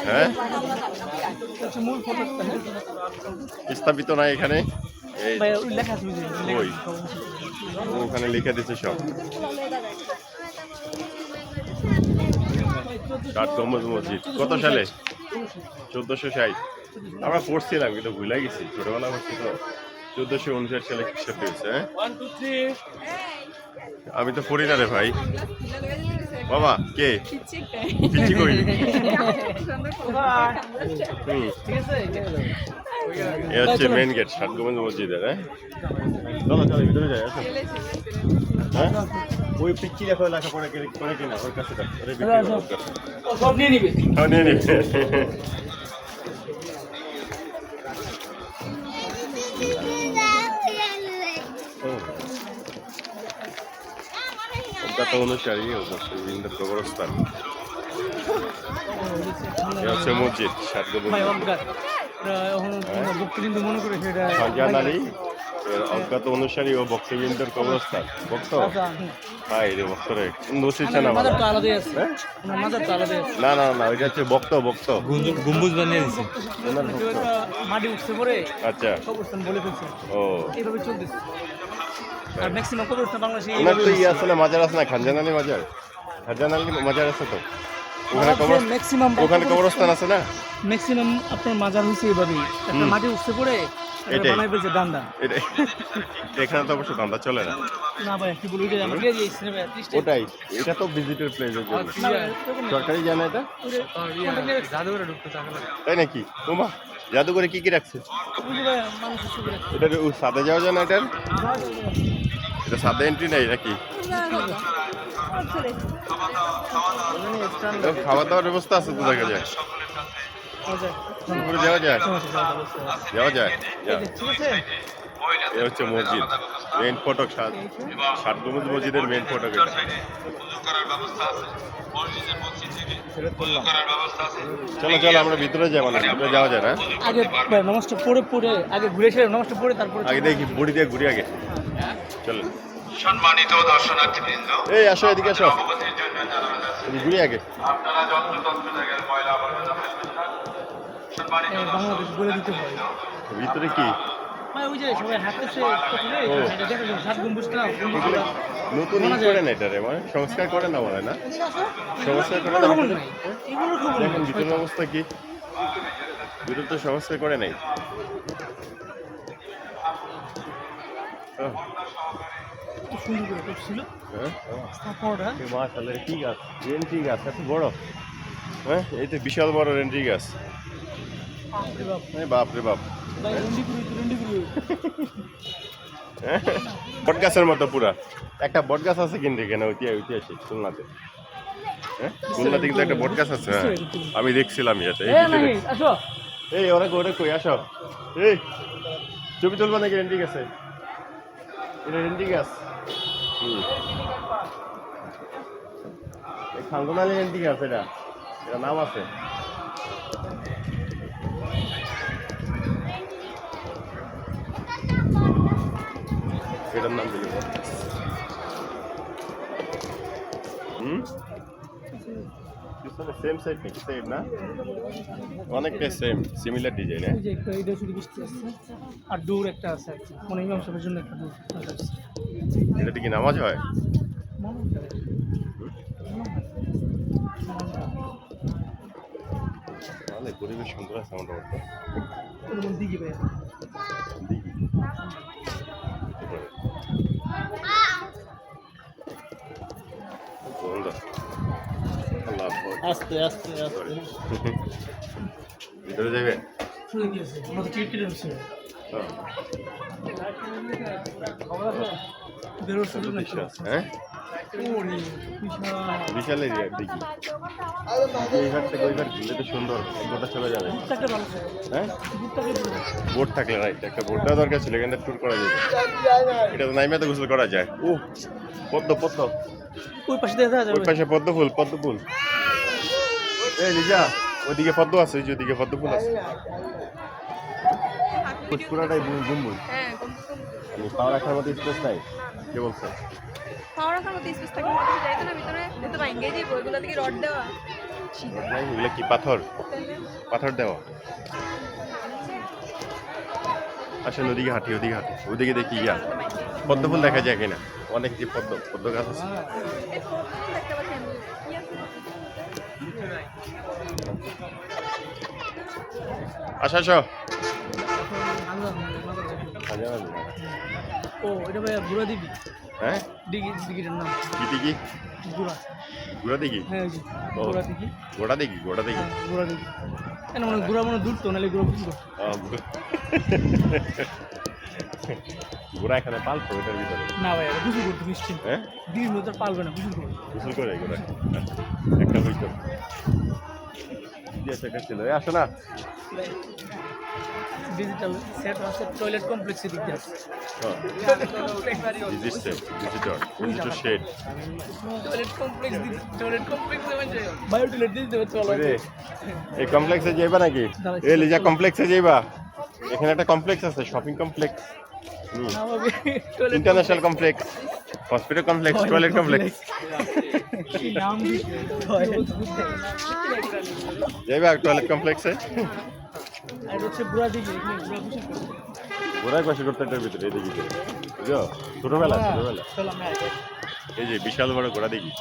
হ্যাঁ স্থাপিত নাই এখানে, ওই ওখানে লিখে দিচ্ছে সব। 7 গম্বুজ মসজিদ কত সালে? 1460। আমরা পড়ছিলাম কিন্তু ভুলে গেছি, ছোটবেলা পড়ছি তো। 1459 সালে খ্রিস্টাব্দে হয়েছে। হ্যাঁ আমি তো পড়ি না রে ভাই। বাবা কে পিচ্ছি করিনি। এ হচ্ছে মেন গেট 7 গম্বুজ মসজিদের। হ্যাঁ চলো চলো ভিতরে যাই। আসো। হ্যাঁ ওই পিচ্ছি দেখো লেখাপড়া করে কিনা ওর কাছে সব নিয়ে নিবে। অজ্ঞাত অনুসারী বক্তবৃন্দের কবরস্থান। হচ্ছে মসজিদ 7 গম্বুজ। শাহজাহান আলী অজ্ঞাত অনুসারী ও ভক্তবৃন্দের কবরস্থান। ভক্ত হাই রে ভক্ত রে নসিছে না না না না ওইটা হচ্ছে ভক্ত ভক্ত গম্বুজ বানিয়ে দিছে ওনার ভক্ত মাটি উঠছে পরে। আচ্ছা কবরস্থান বলে ফেলছে। ও এইভাবে চলতেছে। আর ম্যাক্সিমাম কবরস্থান বাংলাদেশে ওনার তো ই আছে না, মাজার আছে না, খানজাহান আলী মাজার। খানজাহান আলী মাজার আছে তো ওখানে ম্যাক্সিমাম ওখানে কবরস্থান আছে না। ম্যাক্সিমাম আপনার মাজার হইছে এইভাবেই একটা মাটি উঠছে পরে বানাই ফেলছে দান্দা। এখানে তো অবশ্য দান্দা চলে না। না ভাই কি বলি যে আমরা গিয়ে এসেছি ভাই ওটাই, এটা তো ভিজিটর প্লেসের জন্য সরকারি জানা। এটা জাদুঘরে ঢুকতে চায় না তাই নাকি? ওমা জাদুঘরে কি কি রাখছে? এটা সাদে যাওয়া যায় না? এটা সাদে এন্ট্রি নাই নাকি? খাওয়া দাওয়ার ব্যবস্থা আছে তো দেখা যায়। যাওয়া যায় যাওয়া যায়। এ হচ্ছে মসজিদ মেইন ফটক। 7 গম্বুজ মসজিদের মেইন ফটক এটা। চলো চলো আমরা ভিতরে যাবো না, ভিতরে যাওয়া যায় না। আগে নমস্কার পড়ে আগে ঘুরে এসে নমস্কার পড়ে তারপরে আগে দেখি বড়ি দিয়ে ঘুরি আগে। চলো সম্মানিত দর্শনার্থীবৃন্দ এই আসো এদিকে আসো ঘুরি আগে। আপনারা যত্র জায়গায় ময়লা আবর্জনা ফেলবেন না। সম্মানিত বাংলাদেশ বলে দিতে হয়। ভিতরে কি ওই যে সবাই হাঁটতেছে নতুন করে না এটা রে মানে সংস্কার করে না বলে না, সংস্কার করে না। দেখেন ভিতরের অবস্থা কি, ভিতর তো সংস্কার করে নাই। কি গাছ? রেন্ট্রি গাছ এত বড়। হ্যাঁ এই তো বিশাল বড় রেন্ট্রি গাছ। বাপরে বাপ বট গাছের মতো পুরা। একটা বট গাছ আছে কিন্তু এখানে ঐতিহাসিক খুলনাতে। হ্যাঁ খুলনাতে কিন্তু একটা বট গাছ আছে। হ্যাঁ আমি দেখছিলাম এটা। এই ওরা কই আসো। এই ছবি তুলবা নাকি? রেন্টি গাছে এটা রেন্টি গাছ। খাঙ্গনালি রেন্টি গাছ। এটা এটা নাম আছে। এটার নাম দিল সেম সাইড নাকি? সাইড না অনেকটাই সেম সিমিলার ডিজাইন। আর দূর একটা আছে মানে ইমাম সাহেবের জন্য একটা দূর আছে। এটা কি নামাজ হয়? অনেক পরিবেশ সুন্দর আছে আমাদের দিঘি ভাই দিঘি। আস্তে আস্তে আস্তে ভিতরে যাবে। হ্যাঁ বিশাল এরিয়া দেখি। এই ঘাট থেকে ওই ঘাট ঘুরলে তো সুন্দর, গোটা চলে যাবে। হ্যাঁ বোট থাকলে রাইট একটা বোট দেওয়া দরকার ছিল, এখানে ট্যুর করা যাবে। এটা তো নাইমে তো গোসল করা যায়। ও পদ্ম পদ্ম ওই পাশে দেখা যায়, ওই পাশে পদ্ম ফুল পদ্ম ফুল। এই লিজা ওইদিকে পদ্ম আছে, ওই যে ওইদিকে পদ্ম ফুল আছে। পুরাটাই গুম্বুজ। আমি পাওয়া রাখার মতো স্পেস নাই। কে বলছে পাওয়া রাখার মতো স্পেস থাকে? যাইতো না ভিতরে, তো ভাঙ্গে দিব ওইগুলো থেকে রড দেওয়া। এগুলো কি পাথর? পাথর দেওয়া। আসলে ওদিকে হাঁটি, ওদিকে হাঁটি, ওদিকে দেখি ইয়া পদ্ম ফুল দেখা যায় কিনা। অনেক যে পদ্ম গাছ আছে। আসো আসো। ও এটা ভাই গুড়া দিবি। হ্যাঁ দিঘিটার নাম কি দিঘি? গুড়া। ঘোড়া দিঘি? হ্যাঁ ওই যে ও, গুড়া দিঘি। ঘোড়া দিঘি, ঘোড়া দিঘি। হ্যাঁ, গুড়া দিঘি। কেন মানে গুড়া মানে দূর তো নাহলে গুড়া বুঝবো। ঘোড়া এখানে পালতো এটার ভিতরে? না ভাই এটা বুঝু করতো নিশ্চিন্ত। হ্যাঁ দিঘির মতো আর পালবে না বুঝু করবো। গোসল করে ঘোড়া একটা হইতো। একটা ছিল। আসো না। ডিজিটাল সেট আছে টয়লেট কমপ্লেক্সে দিকে আছে। Visitor shed. Toilet complex bio toilet দিতে চলো। এই কমপ্লেক্সে যাইবা নাকি? এ লিজা কমপ্লেক্সে যাইবা? এখানে একটা কমপ্লেক্স আছে, shopping complex, international complex, hospital complex, toilet complex. যাইবা টয়লেট কমপ্লেক্সে? ঘোড়ায় কষ্ট করতে এটার ভিতরে এদিকে বুঝছো? ছোটবেলা ছোটবেলা এই যে বিশাল বড় ঘোড়া দেখি।